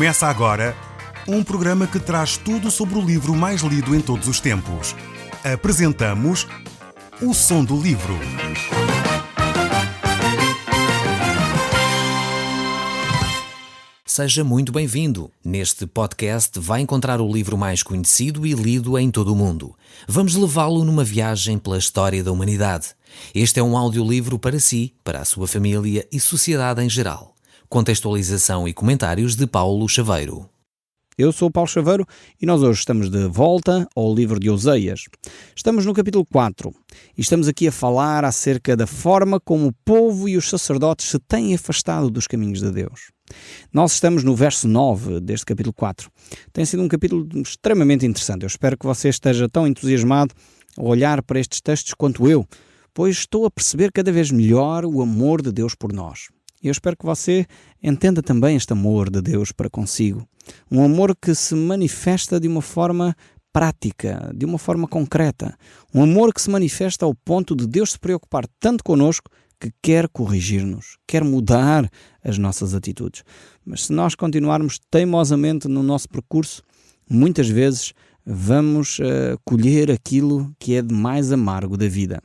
Começa agora um programa que traz tudo sobre o livro mais lido em todos os tempos. Apresentamos O Som do Livro. Seja muito bem-vindo. Neste podcast vai encontrar o livro mais conhecido e lido em todo o mundo. Vamos levá-lo numa viagem pela história da humanidade. Este é um audiolivro para si, para a sua família e sociedade em geral. Contextualização e comentários de Paulo Chaveiro. Eu sou o Paulo Chaveiro e nós hoje estamos de volta ao livro de Oseias. Estamos no capítulo 4 e estamos aqui a falar acerca da forma como o povo e os sacerdotes se têm afastado dos caminhos de Deus. Nós estamos no verso 9 deste capítulo 4. Tem sido um capítulo extremamente interessante. Eu espero que você esteja tão entusiasmado a olhar para estes textos quanto eu, pois estou a perceber cada vez melhor o amor de Deus por nós. E eu espero que você entenda também este amor de Deus para consigo. Um amor que se manifesta de uma forma prática, de uma forma concreta. Um amor que se manifesta ao ponto de Deus se preocupar tanto connosco que quer corrigir-nos, quer mudar as nossas atitudes. Mas se nós continuarmos teimosamente no nosso percurso, muitas vezes vamos colher aquilo que é de mais amargo da vida.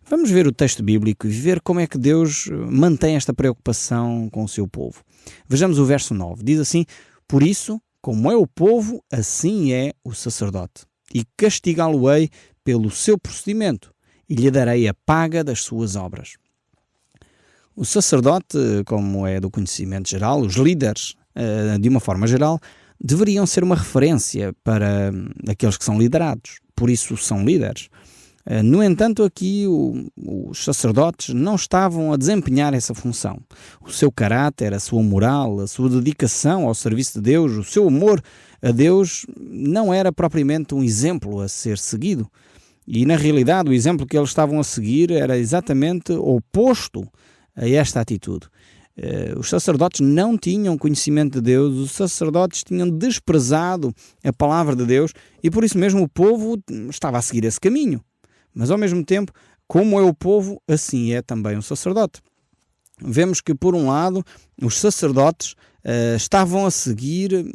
Vamos ver o texto bíblico e ver como é que Deus mantém esta preocupação com o seu povo. Vejamos o verso 9. Diz assim: por isso, como é o povo, assim é o sacerdote. E castigá-lo-ei pelo seu procedimento, e lhe darei a paga das suas obras. O sacerdote, como é do conhecimento geral, os líderes, de uma forma geral, deveriam ser uma referência para aqueles que são liderados. Por isso são líderes. No entanto, aqui os sacerdotes não estavam a desempenhar essa função. O seu caráter, a sua moral, a sua dedicação ao serviço de Deus, o seu amor a Deus não era propriamente um exemplo a ser seguido. E, na realidade, o exemplo que eles estavam a seguir era exatamente oposto a esta atitude. Os sacerdotes não tinham conhecimento de Deus, os sacerdotes tinham desprezado a palavra de Deus e, por isso mesmo, o povo estava a seguir esse caminho. Mas, ao mesmo tempo, como é o povo, assim é também o sacerdote. Vemos que, por um lado, os sacerdotes estavam a seguir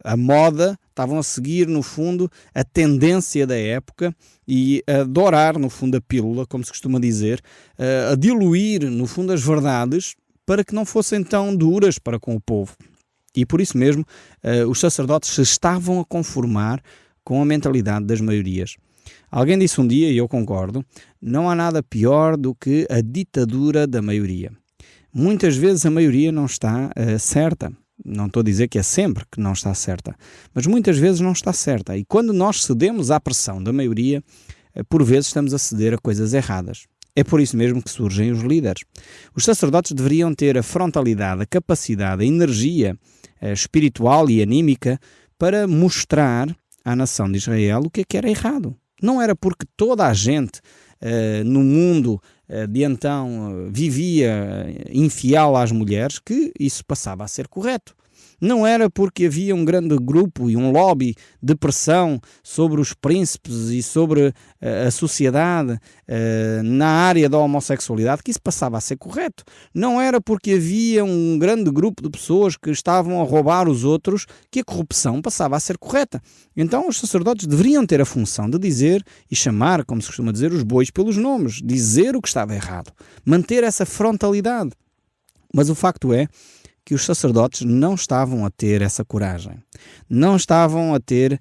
a moda, estavam a seguir, no fundo, a tendência da época e a dourar, no fundo, a pílula, como se costuma dizer, a diluir, no fundo, as verdades para que não fossem tão duras para com o povo. E, por isso mesmo, os sacerdotes se estavam a conformar com a mentalidade das maiorias. Alguém disse um dia, e eu concordo, não há nada pior do que a ditadura da maioria. Muitas vezes a maioria não está certa. Não estou a dizer que é sempre que não está certa, mas muitas vezes não está certa. E quando nós cedemos à pressão da maioria, por vezes estamos a ceder a coisas erradas. É por isso mesmo que surgem os líderes. Os sacerdotes deveriam ter a frontalidade, a capacidade, a energia espiritual e anímica para mostrar à nação de Israel o que era errado. Não era porque toda a gente no mundo de então vivia infiel às mulheres que isso passava a ser correto. Não era porque havia um grande grupo e um lobby de pressão sobre os príncipes e sobre a sociedade na área da homossexualidade que isso passava a ser correto. Não era porque havia um grande grupo de pessoas que estavam a roubar os outros que a corrupção passava a ser correta. Então os sacerdotes deveriam ter a função de dizer e chamar, como se costuma dizer, os bois pelos nomes, dizer o que estava errado, manter essa frontalidade. Mas o facto é que os sacerdotes não estavam a ter essa coragem. Não estavam a ter,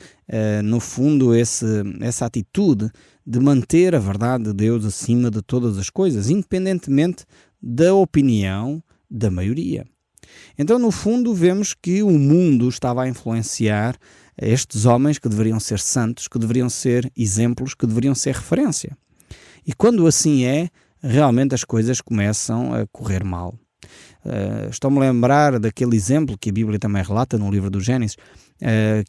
no fundo, essa atitude de manter a verdade de Deus acima de todas as coisas, independentemente da opinião da maioria. Então, no fundo, vemos que o mundo estava a influenciar estes homens que deveriam ser santos, que deveriam ser exemplos, que deveriam ser referência. E quando assim é, realmente as coisas começam a correr mal. Estou-me a lembrar daquele exemplo que a Bíblia também relata no livro do Gênesis,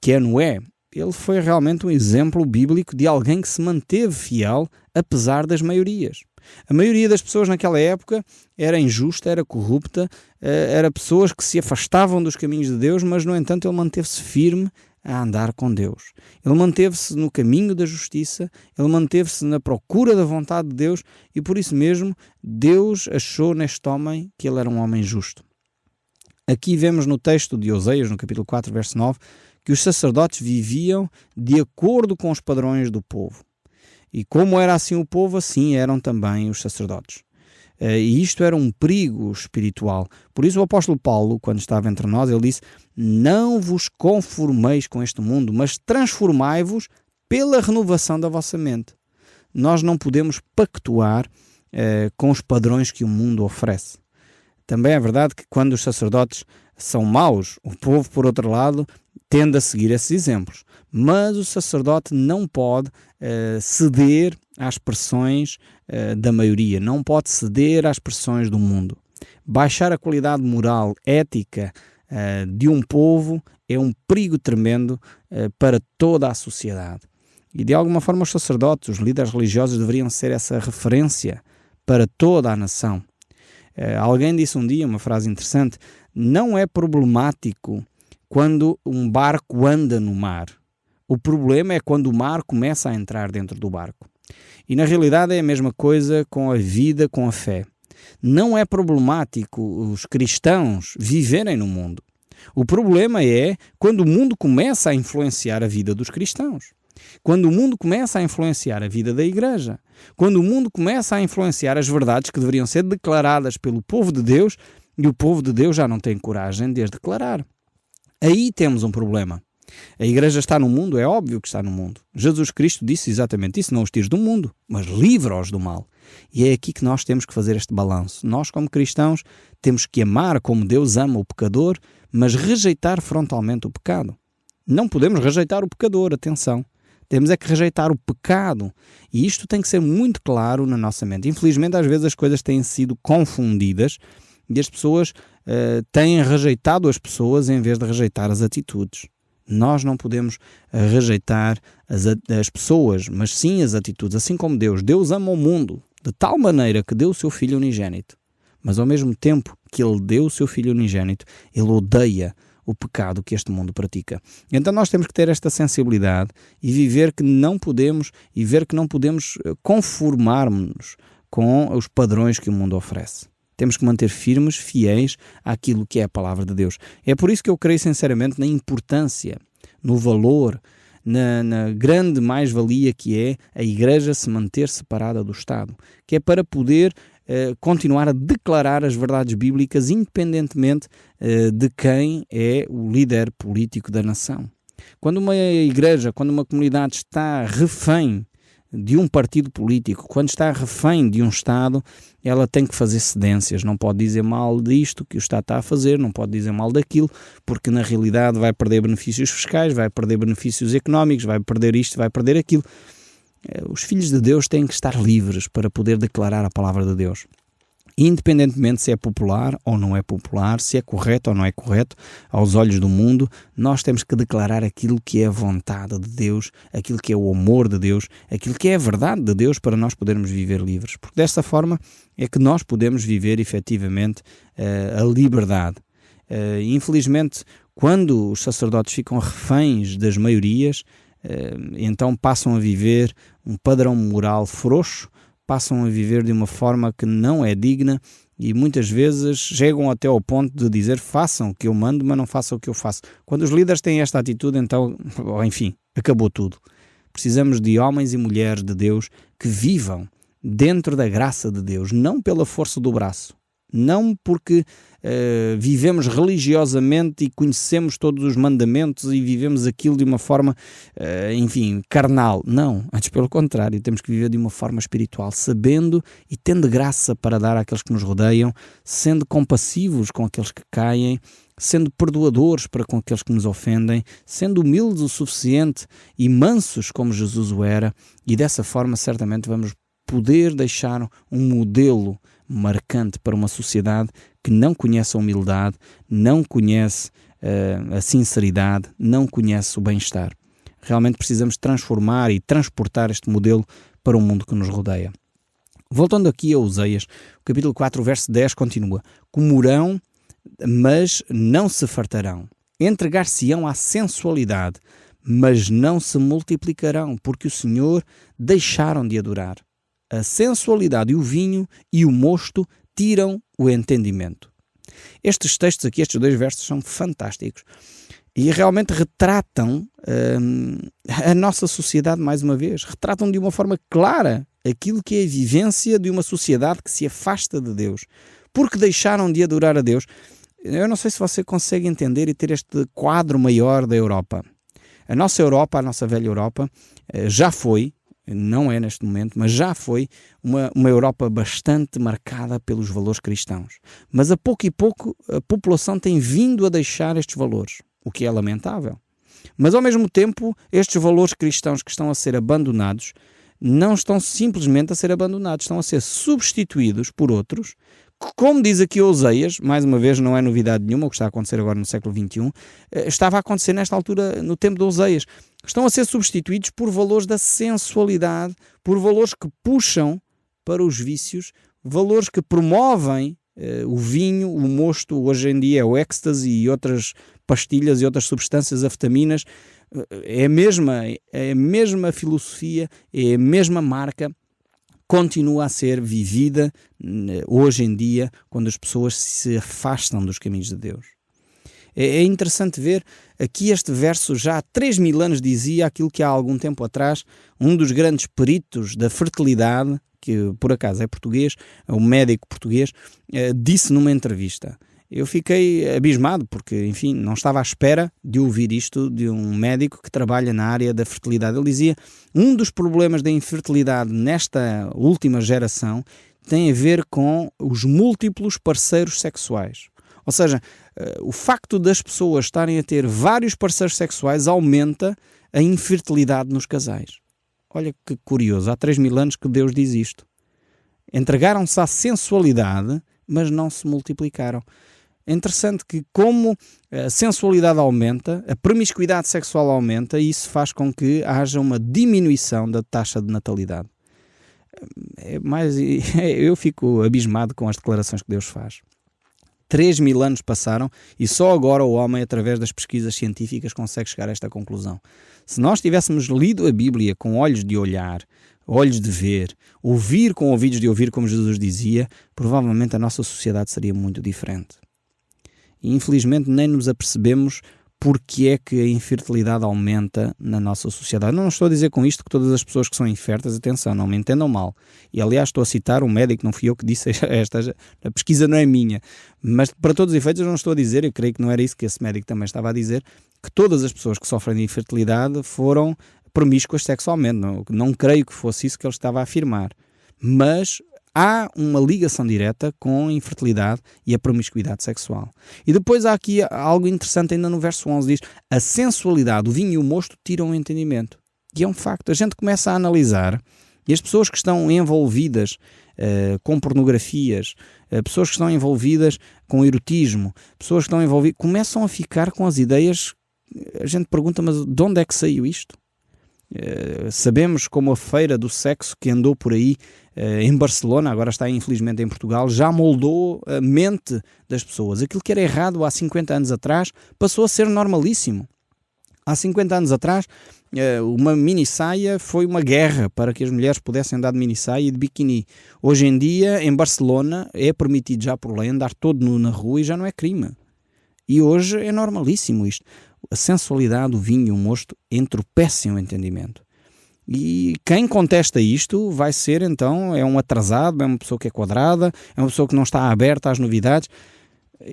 que é Noé. Ele foi realmente um exemplo bíblico de alguém que se manteve fiel apesar das maiorias. A maioria das pessoas naquela época era injusta, era corrupta, era pessoas que se afastavam dos caminhos de Deus, mas no entanto ele manteve-se firme a andar com Deus. Ele manteve-se no caminho da justiça, ele manteve-se na procura da vontade de Deus e por isso mesmo Deus achou neste homem que ele era um homem justo. Aqui vemos no texto de Oseias, no capítulo 4, verso 9, que os sacerdotes viviam de acordo com os padrões do povo. E como era assim o povo, assim eram também os sacerdotes. E isto era um perigo espiritual. Por isso o apóstolo Paulo, quando estava entre nós, ele disse: não vos conformeis com este mundo, mas transformai-vos pela renovação da vossa mente. Nós não podemos pactuar com os padrões que o mundo oferece. Também é verdade que quando os sacerdotes são maus, o povo, por outro lado, tende a seguir esses exemplos. Mas o sacerdote não pode ceder às pressões da maioria, não pode ceder às pressões do mundo. Baixar a qualidade moral, ética de um povo é um perigo tremendo para toda a sociedade. E de alguma forma os sacerdotes, os líderes religiosos deveriam ser essa referência para toda a nação. Alguém disse um dia uma frase interessante: não é problemático quando um barco anda no mar. O problema é quando o mar começa a entrar dentro do barco. E na realidade é a mesma coisa com a vida, com a fé. Não é problemático os cristãos viverem no mundo. O problema é quando o mundo começa a influenciar a vida dos cristãos. Quando o mundo começa a influenciar a vida da igreja. Quando o mundo começa a influenciar as verdades que deveriam ser declaradas pelo povo de Deus e o povo de Deus já não tem coragem de as declarar. Aí temos um problema. A igreja está no mundo, é óbvio que está no mundo. Jesus Cristo disse exatamente isso: não os tires do mundo, mas livra-os do mal. E é aqui que nós temos que fazer este balanço. Nós, como cristãos, temos que amar como Deus ama o pecador, mas rejeitar frontalmente o pecado. Não podemos rejeitar o pecador, atenção. Temos é que rejeitar o pecado. E isto tem que ser muito claro na nossa mente. Infelizmente, às vezes as coisas têm sido confundidas e as pessoas têm rejeitado as pessoas em vez de rejeitar as atitudes. Nós não podemos rejeitar as pessoas, mas sim as atitudes. Assim como Deus. Deus ama o mundo de tal maneira que deu o seu Filho unigênito. Mas ao mesmo tempo que Ele deu o seu Filho unigênito, Ele odeia o pecado que este mundo pratica. Então nós temos que ter esta sensibilidade e ver que não podemos conformar-nos com os padrões que o mundo oferece. Temos que manter firmes, fiéis àquilo que é a palavra de Deus. É por isso que eu creio sinceramente na importância, no valor, na grande mais-valia que é a Igreja se manter separada do Estado, que é para poder continuar a declarar as verdades bíblicas independentemente de quem é o líder político da nação. Quando uma igreja, quando uma comunidade está refém de um partido político, quando está refém de um Estado, ela tem que fazer cedências, não pode dizer mal disto que o Estado está a fazer, não pode dizer mal daquilo, porque na realidade vai perder benefícios fiscais, vai perder benefícios económicos, vai perder isto, vai perder aquilo. Os filhos de Deus têm que estar livres para poder declarar a palavra de Deus. Independentemente se é popular ou não é popular, se é correto ou não é correto, aos olhos do mundo, nós temos que declarar aquilo que é a vontade de Deus, aquilo que é o amor de Deus, aquilo que é a verdade de Deus para nós podermos viver livres. Porque desta forma é que nós podemos viver efetivamente a liberdade. Infelizmente, quando os sacerdotes ficam reféns das maiorias, então passam a viver um padrão moral frouxo, passam a viver de uma forma que não é digna e muitas vezes chegam até ao ponto de dizer: façam o que eu mando, mas não façam o que eu faço. Quando os líderes têm esta atitude, então, enfim, acabou tudo. Precisamos de homens e mulheres de Deus que vivam dentro da graça de Deus, não pela força do braço, não porque vivemos religiosamente e conhecemos todos os mandamentos e vivemos aquilo de uma forma, carnal. Não, antes pelo contrário, temos que viver de uma forma espiritual, sabendo e tendo graça para dar àqueles que nos rodeiam, sendo compassivos com aqueles que caem, sendo perdoadores para com aqueles que nos ofendem, sendo humildes o suficiente e mansos como Jesus o era, e dessa forma certamente vamos poder deixar um modelo marcante para uma sociedade que não conhece a humildade, não conhece a sinceridade, não conhece o bem-estar. Realmente precisamos transformar e transportar este modelo para o mundo que nos rodeia. Voltando aqui a Oseias, o capítulo 4, verso 10 continua: comerão, mas não se fartarão. Entregar-se-ão à sensualidade, mas não se multiplicarão, porque o Senhor deixaram de adorar. A sensualidade e o vinho e o mosto tiram o entendimento. Estes textos aqui, estes 2 versos, são fantásticos e realmente retratam a nossa sociedade mais uma vez. Retratam de uma forma clara aquilo que é a vivência de uma sociedade que se afasta de Deus, porque deixaram de adorar a Deus. Eu não sei se você consegue entender e ter este quadro maior da Europa. A nossa Europa, a nossa velha Europa, já foi, não é neste momento, mas já foi uma Europa bastante marcada pelos valores cristãos. Mas a pouco e pouco a população tem vindo a deixar estes valores, o que é lamentável. Mas ao mesmo tempo, estes valores cristãos que estão a ser abandonados, não estão simplesmente a ser abandonados, estão a ser substituídos por outros, como diz aqui Oseias, mais uma vez não é novidade nenhuma, o que está a acontecer agora no século XXI, estava a acontecer nesta altura, no tempo de Oseias. Estão a ser substituídos por valores da sensualidade, por valores que puxam para os vícios, valores que promovem o vinho, o mosto, hoje em dia é o êxtase e outras pastilhas e outras substâncias, afetaminas. É a mesma filosofia, é a mesma marca, continua a ser vivida hoje em dia quando as pessoas se afastam dos caminhos de Deus. É interessante ver aqui este verso já há 3.000 anos dizia aquilo que há algum tempo atrás um dos grandes peritos da fertilidade, que por acaso é português, um médico português, disse numa entrevista. Eu fiquei abismado porque, enfim, não estava à espera de ouvir isto de um médico que trabalha na área da fertilidade. Ele dizia, um dos problemas da infertilidade nesta última geração tem a ver com os múltiplos parceiros sexuais. Ou seja, o facto das pessoas estarem a ter vários parceiros sexuais aumenta a infertilidade nos casais. Olha que curioso, há 3.000 anos que Deus diz isto. Entregaram-se à sensualidade, mas não se multiplicaram. É interessante que como a sensualidade aumenta, a promiscuidade sexual aumenta e isso faz com que haja uma diminuição da taxa de natalidade. Eu fico abismado com as declarações que Deus faz. 3.000 anos passaram e só agora o homem, através das pesquisas científicas, consegue chegar a esta conclusão. Se nós tivéssemos lido a Bíblia com olhos de olhar, olhos de ver, ouvir com ouvidos de ouvir, como Jesus dizia, provavelmente a nossa sociedade seria muito diferente. E infelizmente nem nos apercebemos porque é que a infertilidade aumenta na nossa sociedade. Não estou a dizer com isto que todas as pessoas que são inférteis, atenção, não me entendam mal. E aliás estou a citar um médico, não fui eu que disse a pesquisa não é minha. Mas para todos os efeitos eu não estou a dizer, eu creio que não era isso que esse médico também estava a dizer, que todas as pessoas que sofrem de infertilidade foram promíscuas sexualmente. Não creio que fosse isso que ele estava a afirmar. Mas há uma ligação direta com a infertilidade e a promiscuidade sexual. E depois há aqui algo interessante ainda no verso 11, diz, a sensualidade, o vinho e o mosto tiram o entendimento. E é um facto, a gente começa a analisar e as pessoas que estão envolvidas com pornografias, pessoas que estão envolvidas com erotismo, pessoas que estão envolvidas, começam a ficar com as ideias, a gente pergunta, mas de onde é que saiu isto? Sabemos como a feira do sexo que andou por aí em Barcelona, agora está infelizmente em Portugal, já moldou a mente das pessoas. Aquilo que era errado há 50 anos atrás passou a ser normalíssimo. Há 50 anos atrás uma mini-saia foi uma guerra para que as mulheres pudessem andar de mini-saia e de biquíni. Hoje em dia em Barcelona é permitido já por lei andar todo nu na rua e já não é crime. E hoje é normalíssimo isto. A sensualidade, o vinho e o mosto entorpecem o entendimento. E quem contesta isto vai ser, então, é um atrasado, é uma pessoa que é quadrada, é uma pessoa que não está aberta às novidades.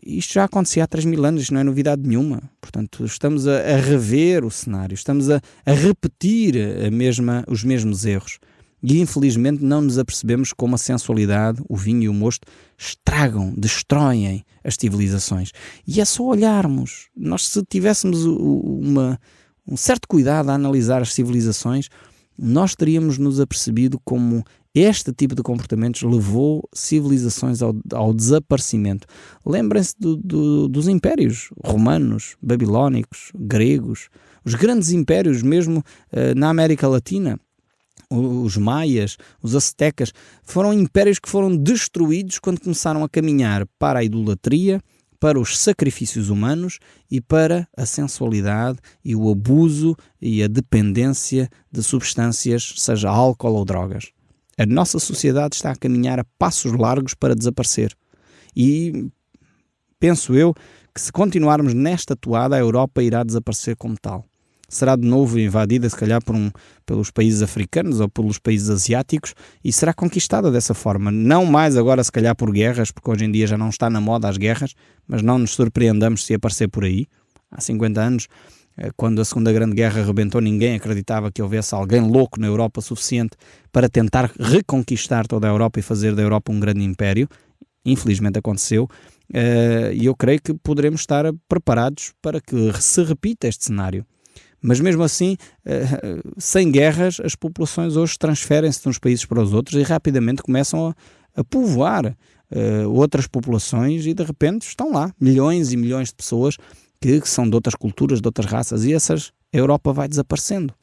Isto já acontecia há 3.000 anos, isto não é novidade nenhuma. Portanto, estamos a rever o cenário, estamos a repetir os mesmos erros. E infelizmente não nos apercebemos como a sensualidade, o vinho e o mosto estragam, destroem as civilizações. E é só olharmos. Nós, se tivéssemos um certo cuidado a analisar as civilizações, nós teríamos nos apercebido como este tipo de comportamentos levou civilizações ao desaparecimento. Lembrem-se dos impérios romanos, babilónicos, gregos, os grandes impérios mesmo na América Latina. Os maias, os aztecas, foram impérios que foram destruídos quando começaram a caminhar para a idolatria, para os sacrifícios humanos e para a sensualidade e o abuso e a dependência de substâncias, seja álcool ou drogas. A nossa sociedade está a caminhar a passos largos para desaparecer. E penso eu que se continuarmos nesta toada, a Europa irá desaparecer como tal. Será de novo invadida, se calhar, pelos países africanos ou pelos países asiáticos e será conquistada dessa forma. Não mais agora, se calhar, por guerras, porque hoje em dia já não está na moda as guerras, mas não nos surpreendamos se aparecer por aí. Há 50 anos, quando a Segunda Grande Guerra arrebentou, ninguém acreditava que houvesse alguém louco na Europa suficiente para tentar reconquistar toda a Europa e fazer da Europa um grande império. Infelizmente aconteceu. E eu creio que poderemos estar preparados para que se repita este cenário. Mas mesmo assim, sem guerras, as populações hoje transferem-se de uns países para os outros e rapidamente começam a povoar outras populações e de repente estão lá milhões e milhões de pessoas que são de outras culturas, de outras raças, e a Europa vai desaparecendo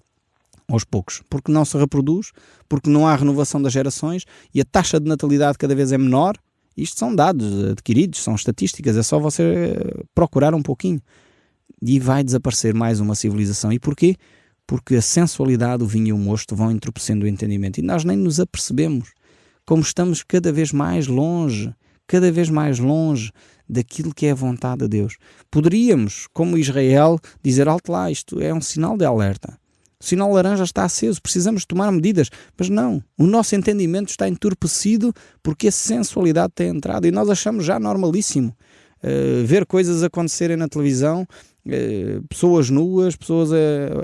aos poucos, porque não se reproduz, porque não há renovação das gerações e a taxa de natalidade cada vez é menor. Isto são dados adquiridos, são estatísticas, é só você procurar um pouquinho. E vai desaparecer mais uma civilização. E porquê? Porque a sensualidade, o vinho e o mosto vão entorpecendo o entendimento. E nós nem nos apercebemos como estamos cada vez mais longe daquilo que é a vontade de Deus. Poderíamos, como Israel, dizer alto lá, isto é um sinal de alerta. O sinal laranja está aceso, precisamos tomar medidas. Mas não, o nosso entendimento está entorpecido porque a sensualidade tem entrado e nós achamos já normalíssimo ver coisas acontecerem na televisão, pessoas nuas, pessoas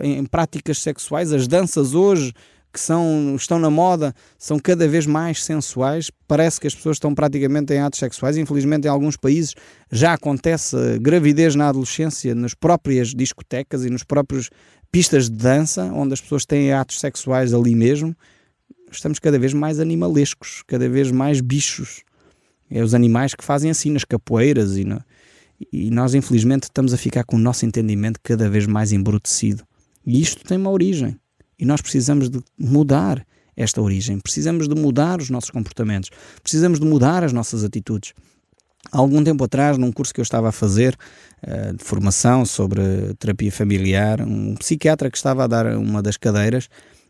em práticas sexuais. As danças hoje que estão na moda são cada vez mais sensuais. Parece que as pessoas estão praticamente em atos sexuais. Infelizmente, em alguns países já acontece gravidez na adolescência nas próprias discotecas e nos próprios pistas de dança, onde as pessoas têm atos sexuais ali mesmo. Estamos cada vez mais animalescos, cada vez mais bichos. É os animais que fazem assim nas capoeiras e nós infelizmente estamos a ficar com o nosso entendimento cada vez mais embrutecido. E isto tem uma origem. E nós precisamos de mudar esta origem, precisamos de mudar os nossos comportamentos, precisamos de mudar as nossas atitudes. Há algum tempo atrás, num curso que eu estava a fazer de formação sobre terapia familiar, um psiquiatra que estava a dar uma das cadeiras,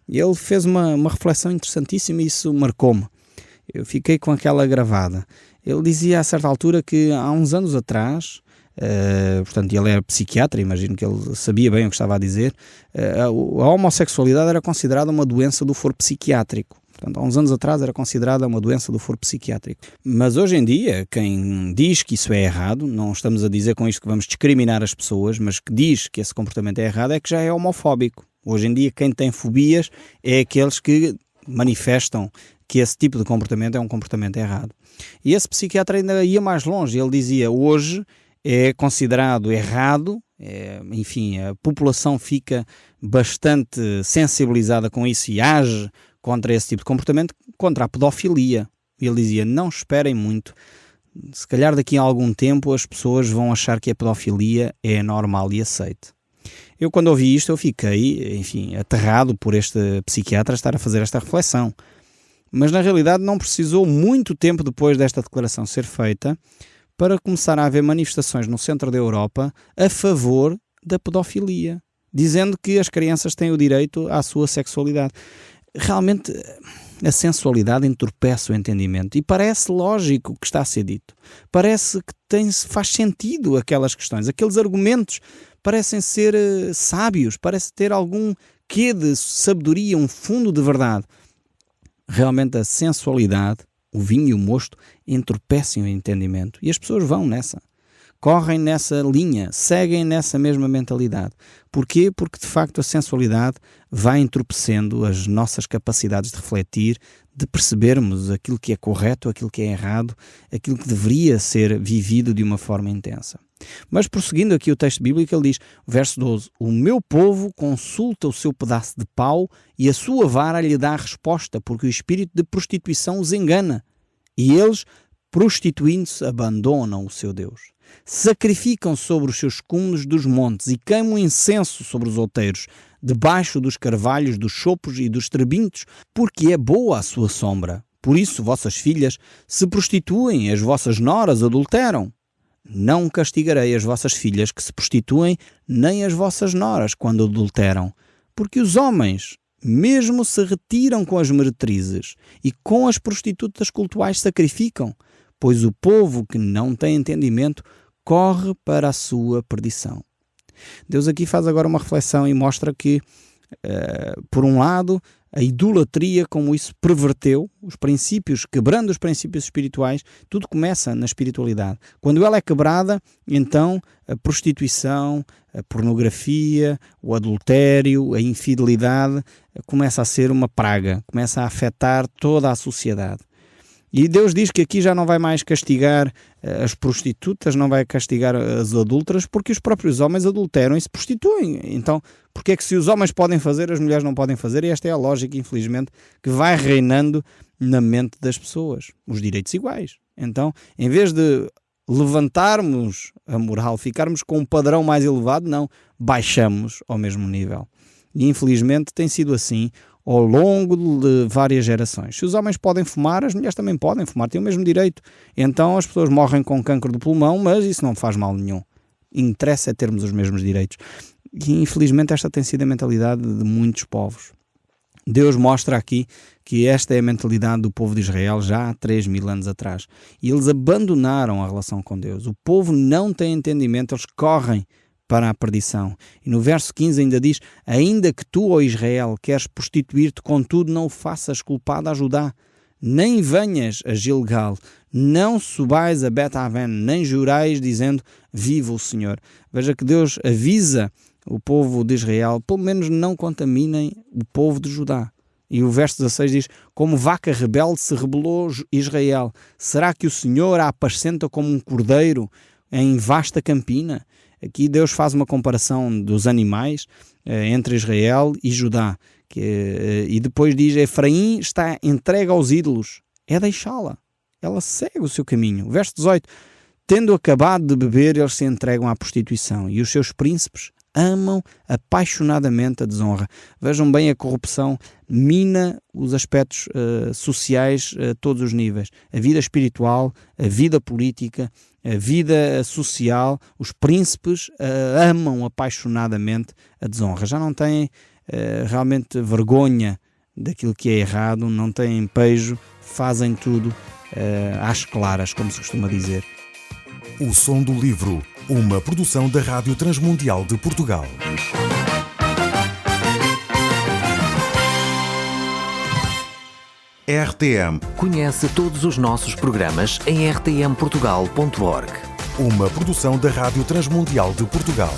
ele fez uma reflexão interessantíssima e isso marcou-me. Eu fiquei com aquela gravada. Ele dizia a certa altura que há uns anos atrás, portanto ele era psiquiatra, imagino que ele sabia bem o que estava a dizer, a homossexualidade era considerada uma doença do foro psiquiátrico. Portanto, há uns anos atrás era considerada uma doença do foro psiquiátrico. Mas hoje em dia, quem diz que isso é errado, não estamos a dizer com isto que vamos discriminar as pessoas, mas que diz que esse comportamento é errado, é que já é homofóbico. Hoje em dia, quem tem fobias é aqueles que manifestam que esse tipo de comportamento é um comportamento errado. E esse psiquiatra ainda ia mais longe. Ele dizia, hoje é considerado errado, enfim, a população fica bastante sensibilizada com isso e age contra esse tipo de comportamento, contra a pedofilia. Ele dizia, não esperem muito, se calhar daqui a algum tempo as pessoas vão achar que a pedofilia é normal e aceite. Eu quando ouvi isto eu fiquei, enfim, aterrado por este psiquiatra estar a fazer esta reflexão. Mas na realidade não precisou muito tempo depois desta declaração ser feita para começar a haver manifestações no centro da Europa a favor da pedofilia, dizendo que as crianças têm o direito à sua sexualidade. Realmente a sensualidade entorpece o entendimento e parece lógico o que está a ser dito. Parece que faz sentido aquelas questões, aqueles argumentos parecem ser sábios, parece ter algum quê de sabedoria, um fundo de verdade. Realmente a sensualidade, o vinho e o mosto entorpecem o entendimento e as pessoas vão nessa, correm nessa linha, seguem nessa mesma mentalidade. Porquê? Porque de facto a sensualidade vai entorpecendo as nossas capacidades de refletir, de percebermos aquilo que é correto, aquilo que é errado, aquilo que deveria ser vivido de uma forma intensa. Mas prosseguindo aqui o texto bíblico, ele diz, verso 12, o meu povo consulta o seu pedaço de pau e a sua vara lhe dá a resposta, porque o espírito de prostituição os engana. E eles, prostituindo-se, abandonam o seu Deus. Sacrificam sobre os seus cúmulos dos montes e queimam incenso sobre os outeiros, debaixo dos carvalhos, dos chopos e dos trebintos, porque é boa a sua sombra. Por isso vossas filhas se prostituem, as vossas noras adulteram. Não castigarei as vossas filhas que se prostituem, nem as vossas noras quando adulteram, porque os homens mesmo se retiram com as meretrizes e com as prostitutas cultuais sacrificam, pois o povo que não tem entendimento corre para a sua perdição. Deus aqui faz agora uma reflexão e mostra que, por um lado, a idolatria, como isso perverteu os princípios, quebrando os princípios espirituais, tudo começa na espiritualidade. Quando ela é quebrada, então a prostituição, a pornografia, o adultério, a infidelidade começa a ser uma praga, começa a afetar toda a sociedade. E Deus diz que aqui já não vai mais castigar as prostitutas, não vai castigar as adúlteras, porque os próprios homens adulteram e se prostituem. Então, porque é que se os homens podem fazer, as mulheres não podem fazer? E esta é a lógica, infelizmente, que vai reinando na mente das pessoas. Os direitos iguais. Então, em vez de levantarmos a moral, ficarmos com um padrão mais elevado, não, baixamos ao mesmo nível. E infelizmente tem sido assim ao longo de várias gerações. Se os homens podem fumar, as mulheres também podem fumar, têm o mesmo direito. Então as pessoas morrem com cancro do pulmão, mas isso não faz mal nenhum. Interessa é termos os mesmos direitos. E infelizmente esta tem sido a mentalidade de muitos povos. Deus mostra aqui que esta é a mentalidade do povo de Israel já há 3.000 anos atrás. E eles abandonaram a relação com Deus. O povo não tem entendimento, eles correm para a perdição. E no verso 15 ainda diz: ainda que tu, ó Israel, queres prostituir-te, contudo não o faças culpado a Judá, nem venhas a Gilgal, não subais a Bet-Aven, nem jurais dizendo: viva o Senhor. Veja que Deus avisa o povo de Israel, pelo menos não contaminem o povo de Judá. E o verso 16 diz: como vaca rebelde se rebelou Israel, será que o Senhor a apascenta como um cordeiro em vasta campina? Aqui Deus faz uma comparação dos animais entre Israel e Judá. E depois diz: Efraim está entregue aos ídolos. É deixá-la. Ela segue o seu caminho. Verso 18. Tendo acabado de beber, eles se entregam à prostituição. E os seus príncipes amam apaixonadamente a desonra. Vejam bem, a corrupção mina os aspectos sociais a todos os níveis. A vida espiritual, a vida política, a vida social. Os príncipes amam apaixonadamente a desonra. Já não têm realmente vergonha daquilo que é errado, não têm pejo, fazem tudo às claras, como se costuma dizer. O Som do Livro, uma produção da Rádio Transmundial de Portugal. RTM. Conhece todos os nossos programas em rtmportugal.org. Uma produção da Rádio Transmundial de Portugal.